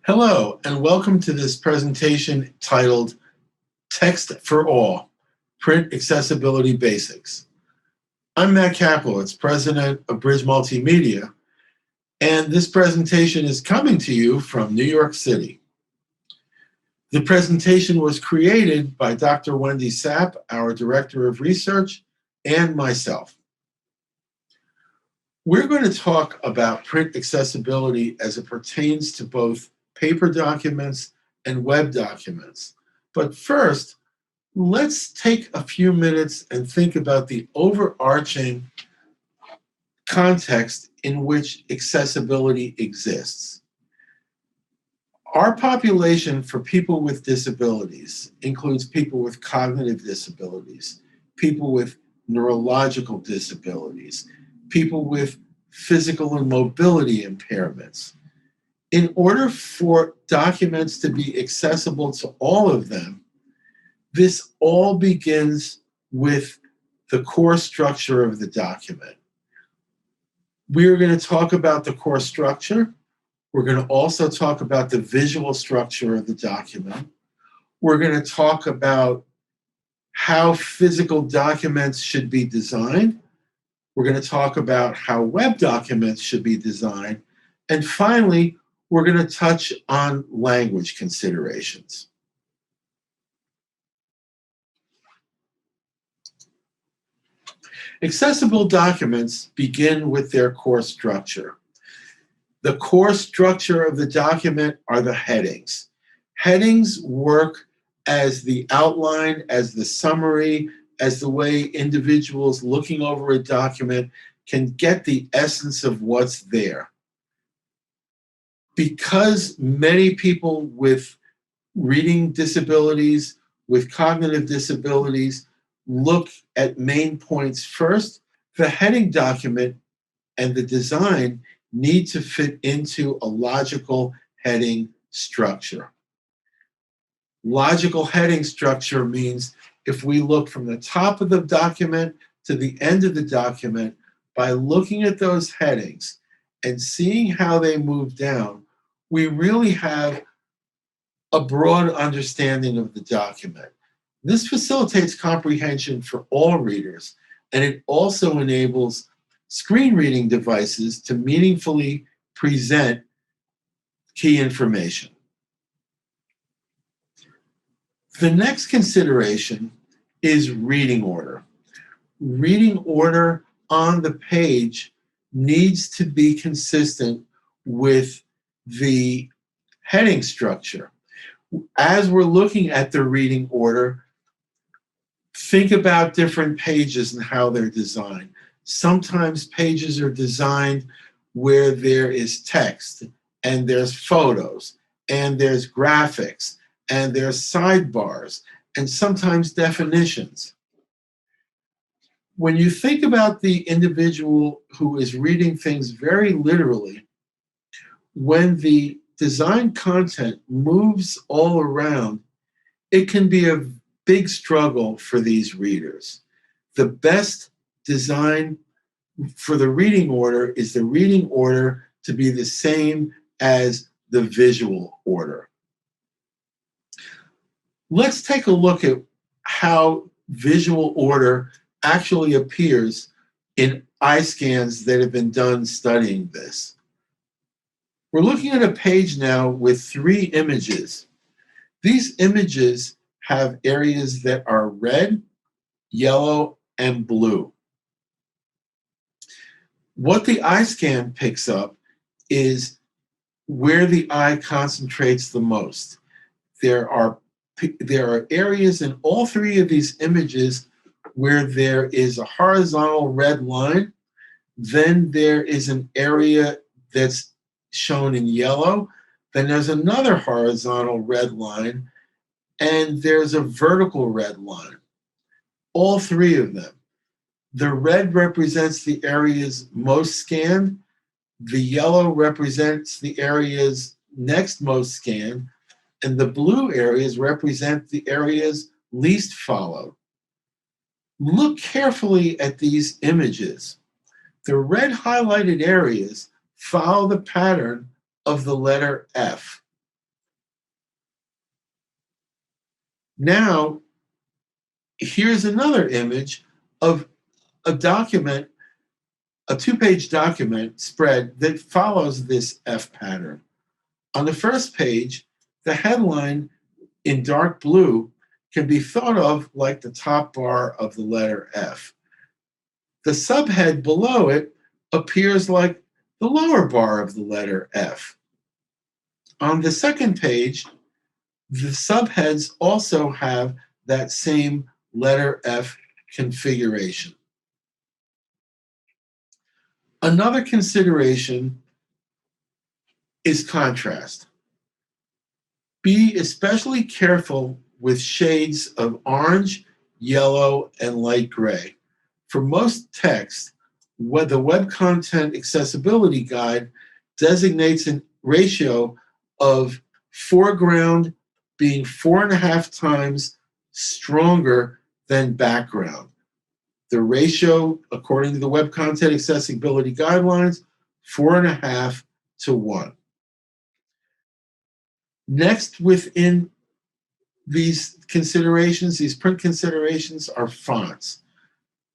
Hello, and welcome to this presentation titled Text for All, Print Accessibility Basics. I'm Matt Kaplowitz, president of Bridge Multimedia, and this presentation is coming to you from New York City. The presentation was created by Dr. Wendy Sapp, our Director of Research, and myself. We're going to talk about print accessibility as it pertains to both paper documents and web documents. But first, let's take a few minutes and think about the overarching context in which accessibility exists. Our population for people with disabilities includes people with cognitive disabilities, people with neurological disabilities, people with physical and mobility impairments. In order for documents to be accessible to all of them, this all begins with the core structure of the document. We're going to talk about the core structure. We're going to also talk about the visual structure of the document. We're going to talk about how physical documents should be designed. We're going to talk about how web documents should be designed. And finally, we're going to touch on language considerations. Accessible documents begin with their core structure. The core structure of the document are the headings. Headings work as the outline, as the summary, as the way individuals looking over a document can get the essence of what's there. Because many people with reading disabilities, with cognitive disabilities, look at main points first, the heading document and the design need to fit into a logical heading structure. Logical heading structure means if we look from the top of the document to the end of the document, by looking at those headings and seeing how they move down, we really have a broad understanding of the document. This facilitates comprehension for all readers, and it also enables screen reading devices to meaningfully present key information. The next consideration is reading order. Reading order on the page needs to be consistent with the heading structure. As we're looking at the reading order, think about different pages and how they're designed. Sometimes pages are designed where there is text and there's photos and there's graphics and there's sidebars and sometimes definitions. When you think about the individual who is reading things very literally, when the design content moves all around, it can be a big struggle for these readers. The best design for the reading order is the reading order to be the same as the visual order. Let's take a look at how visual order actually appears in eye scans that have been done studying this. We're looking at a page now with 3 images. These images have areas that are red, yellow, and blue. What the eye scan picks up is where the eye concentrates the most. There are areas in all 3 of these images where there is a horizontal red line. Then there is an area that's shown in yellow. Then there's another horizontal red line, and there's a vertical red line. All 3 of them. The red represents the areas most scanned. The yellow represents the areas next most scanned. And the blue areas represent the areas least followed. Look carefully at these images. The red highlighted areas follow the pattern of the letter F. Now, here's another image of a document, a 2-page document spread that follows this F pattern. On the first page, the headline in dark blue can be thought of like the top bar of the letter F. The subhead below it appears like the lower bar of the letter F. On the second page, the subheads also have that same letter F configuration. Another consideration is contrast. Be especially careful with shades of orange, yellow, and light gray. For most text, the Web Content Accessibility Guide designates a ratio of foreground being 4.5 times stronger than background. The ratio, according to the Web Content Accessibility Guidelines, 4.5 to 1. Next, within these considerations, these print considerations, are fonts.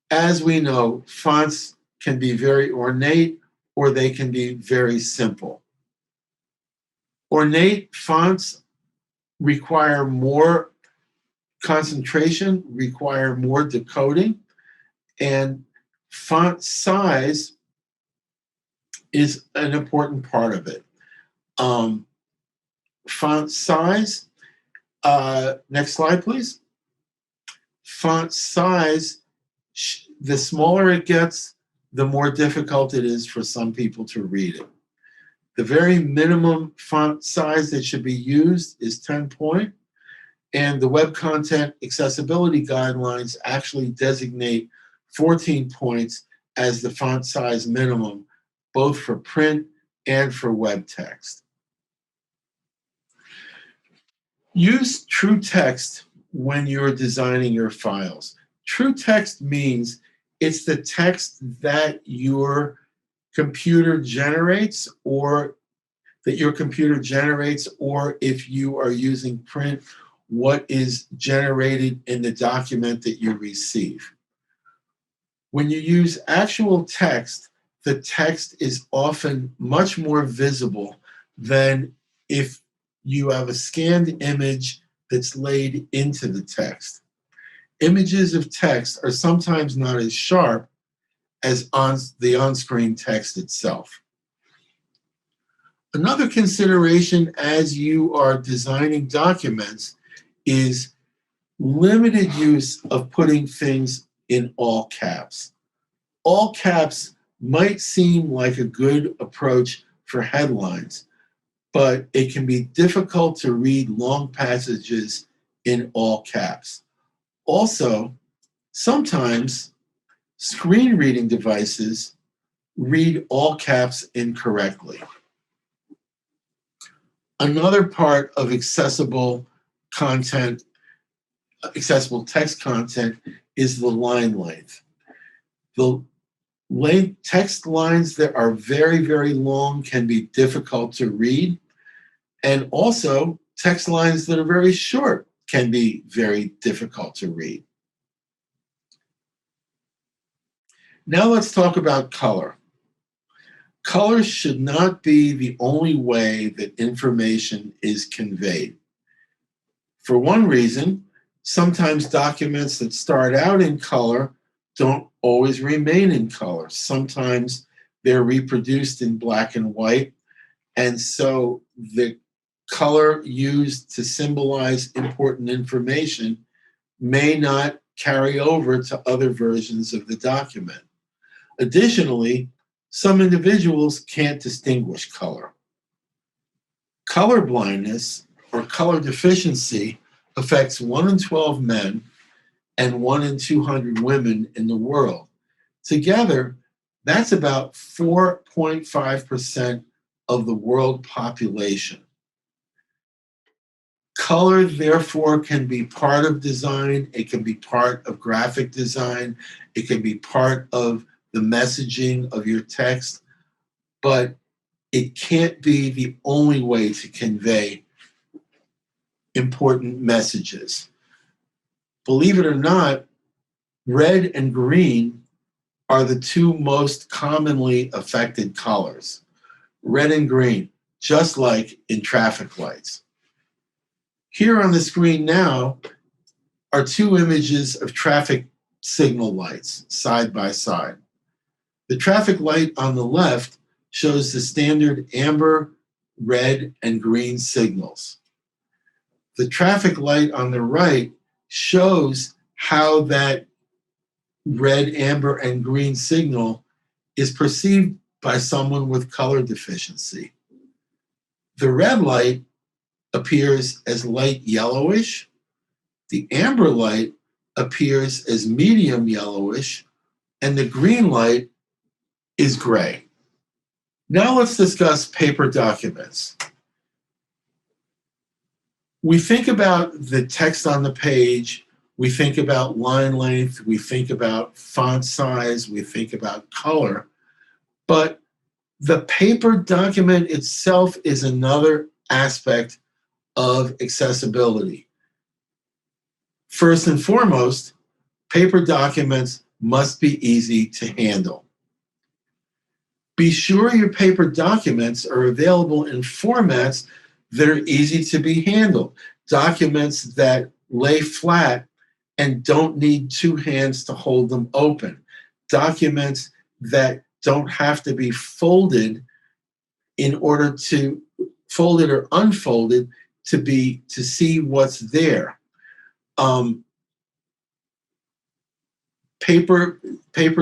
As we know, fonts can be very ornate or they can be very simple. Ornate fonts require more concentration, require more decoding, and font size is an important part of it. Font size, next slide, please. Font size, the smaller it gets, the more difficult it is for some people to read it. The very minimum font size that should be used is 10 point, and the Web Content Accessibility Guidelines actually designate 14 points as the font size minimum, both for print and for web text. Use true text when you're designing your files. True text means it's the text that your computer generates, or if you are using print, what is generated in the document that you receive. When you use actual text, the text is often much more visible than if you have a scanned image that's laid into the text. Images of text are sometimes not as sharp as the on-screen text itself. Another consideration as you are designing documents is limited use of putting things in all caps. All caps might seem like a good approach for headlines, but it can be difficult to read long passages in all caps. Also, sometimes screen reading devices read all caps incorrectly. Another part of accessible content, accessible text content, is the line length. The text lines that are very, very long can be difficult to read, and also text lines that are very short can be very difficult to read. Now let's talk about color. Color should not be the only way that information is conveyed. For one reason, sometimes documents that start out in color don't always remain in color. Sometimes they're reproduced in black and white, and so the color used to symbolize important information may not carry over to other versions of the document. Additionally, some individuals can't distinguish color. Color blindness or color deficiency affects 1 in 12 men and 1 in 200 women in the world. Together, that's about 4.5% of the world population. Color, therefore, can be part of design. It can be part of graphic design. It can be part of the messaging of your text, but it can't be the only way to convey important messages. Believe it or not, red and green are the two most commonly affected colors. Red and green, just like in traffic lights. Here on the screen now are two images of traffic signal lights side by side. The traffic light on the left shows the standard amber, red, and green signals. The traffic light on the right shows how that red, amber, and green signal is perceived by someone with color deficiency. The red light appears as light yellowish. The amber light appears as medium yellowish, and the green light is gray. Now let's discuss paper documents. We think about the text on the page, we think about line length, we think about font size, we think about color, but the paper document itself is another aspect of accessibility. First and foremost, paper documents must be easy to handle. Be sure your paper documents are available in formats that are easy to be handled. Documents that lay flat and don't need two hands to hold them open. Documents that don't have to be folded in order to, folded or unfolded, to see what's there. Paper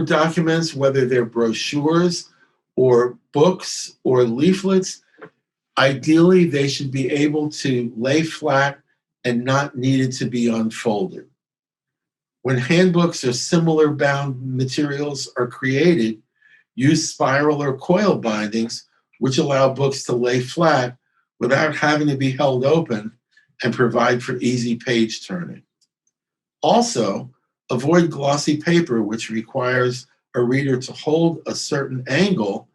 documents, whether they're brochures or books or leaflets, ideally they should be able to lay flat and not needed to be unfolded. When handbooks or similar bound materials are created, use spiral or coil bindings, which allow books to lay flat without having to be held open and provide for easy page turning. Also, avoid glossy paper, which requires a reader to hold a certain angle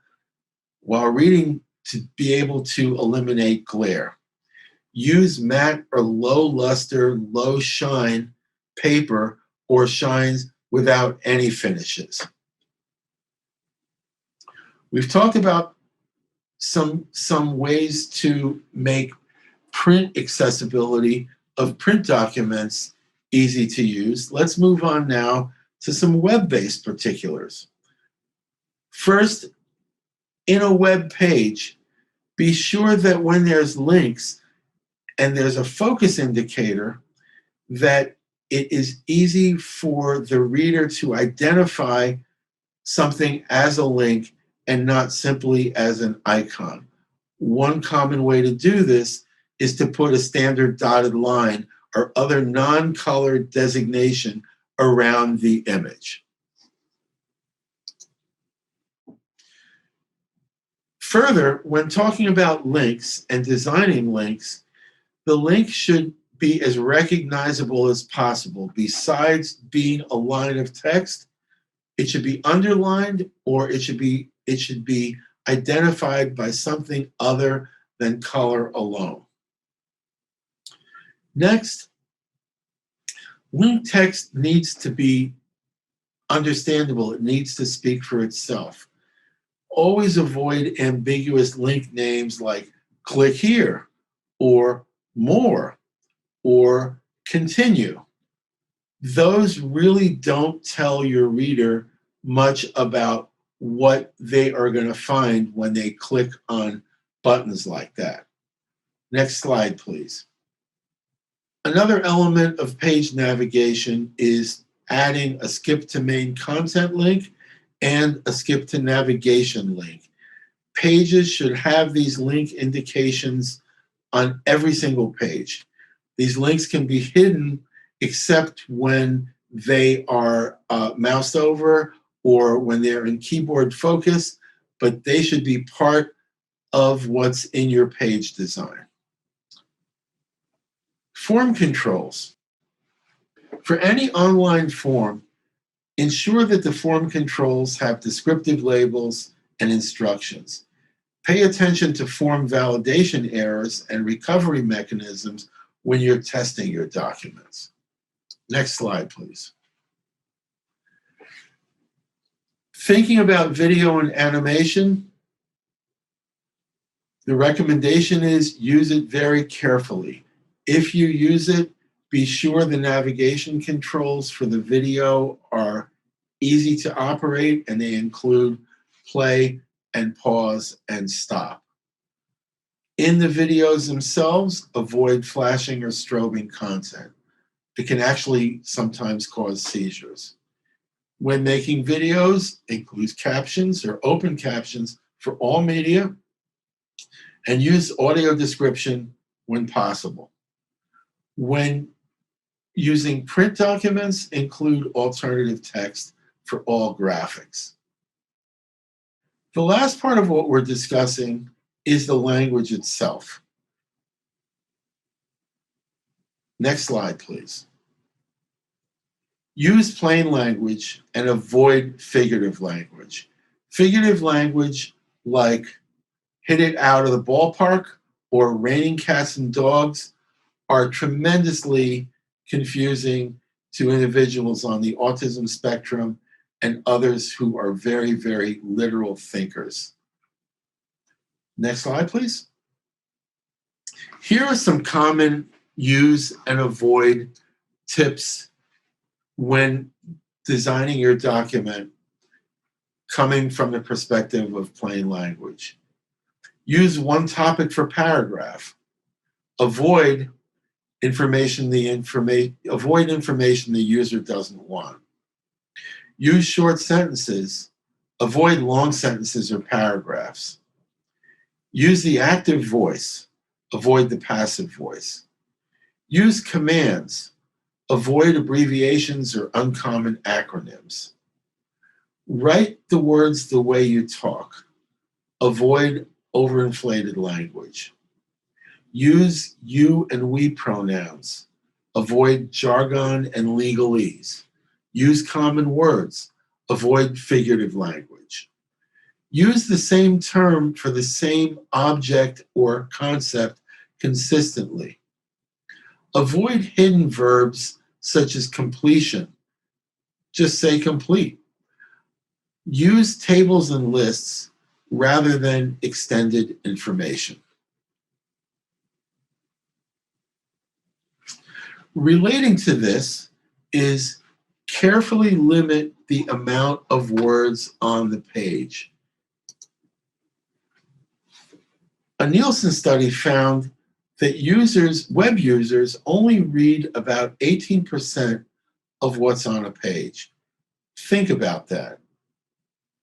while reading to be able to eliminate glare. Use matte or low luster, low shine paper or shines without any finishes. We've talked about some ways to make print accessibility of print documents easy to use. Let's move on now to some web-based particulars. First, in a web page, be sure that when there's links and there's a focus indicator, that it is easy for the reader to identify something as a link and not simply as an icon. One common way to do this is to put a standard dotted line or other non-colored designation around the image. Further, when talking about links and designing links, the link should be as recognizable as possible. Besides being a line of text, it should be underlined, or it should be identified by something other than color alone. Next, link text needs to be understandable. It needs to speak for itself. Always avoid ambiguous link names like click here, or more, or continue. Those really don't tell your reader much about what they are going to find when they click on buttons like that. Next slide, please. Another element of page navigation is adding a skip to main content link and a skip to navigation link. Pages should have these link indications on every single page. These links can be hidden except when they are moused over or when they're in keyboard focus, but they should be part of what's in your page design. Form controls. For any online form, ensure that the form controls have descriptive labels and instructions. Pay attention to form validation errors and recovery mechanisms when you're testing your documents. Next slide, please. Thinking about video and animation, the recommendation is use it very carefully. If you use it, be sure the navigation controls for the video are easy to operate and they include play and pause and stop. In the videos themselves, avoid flashing or strobing content. It can actually sometimes cause seizures. When making videos, include captions or open captions for all media, and use audio description when possible. When using print documents, include alternative text for all graphics. The last part of what we're discussing is the language itself. Next slide, please. Use plain language and avoid figurative language. Figurative language like hit it out of the ballpark or raining cats and dogs are tremendously confusing to individuals on the autism spectrum and others who are very, very literal thinkers. Next slide, please. Here are some common use and avoid tips when designing your document coming from the perspective of plain language. Use one topic per paragraph. Avoid information the user doesn't want. Use short sentences. Avoid long sentences or paragraphs. Use the active voice. Avoid the passive voice. Use commands. Avoid abbreviations or uncommon acronyms. Write the words the way you talk. Avoid overinflated language. Use you and we pronouns. Avoid jargon and legalese. Use common words. Avoid figurative language. Use the same term for the same object or concept consistently. Avoid hidden verbs such as completion. Just say complete. Use tables and lists rather than extended information. Relating to this is carefully limit the amount of words on the page. A Nielsen study found that web users only read about 18% of what's on a page. Think about that.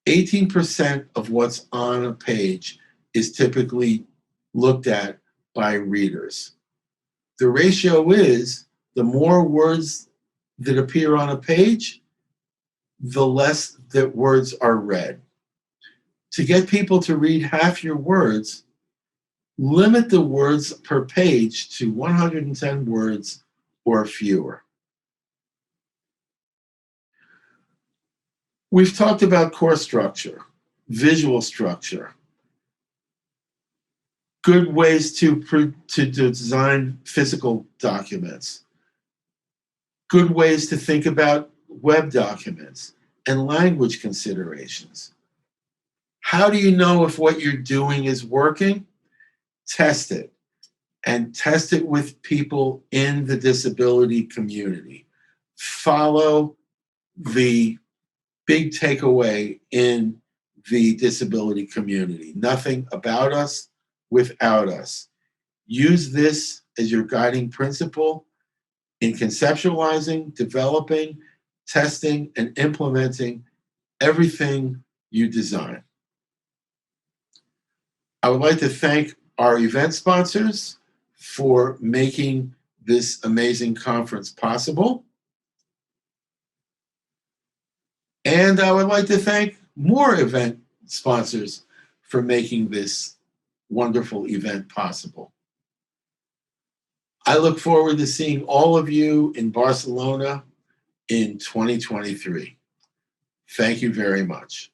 18% of what's on a page is typically looked at by readers. The ratio is the more words that appear on a page, the less that words are read. To get people to read half your words, limit the words per page to 110 words or fewer. We've talked about core structure, visual structure, good ways to design physical documents, good ways to think about web documents, and language considerations. How do you know if what you're doing is working? Test it, and test it with people in the disability community. Follow the big takeaway in the disability community. Nothing about us without us. Use this as your guiding principle in conceptualizing, developing, testing, and implementing everything you design. I would like to thank our event sponsors for making this amazing conference possible. And I would like to thank more event sponsors for making this wonderful event possible. I look forward to seeing all of you in Barcelona in 2023. Thank you very much.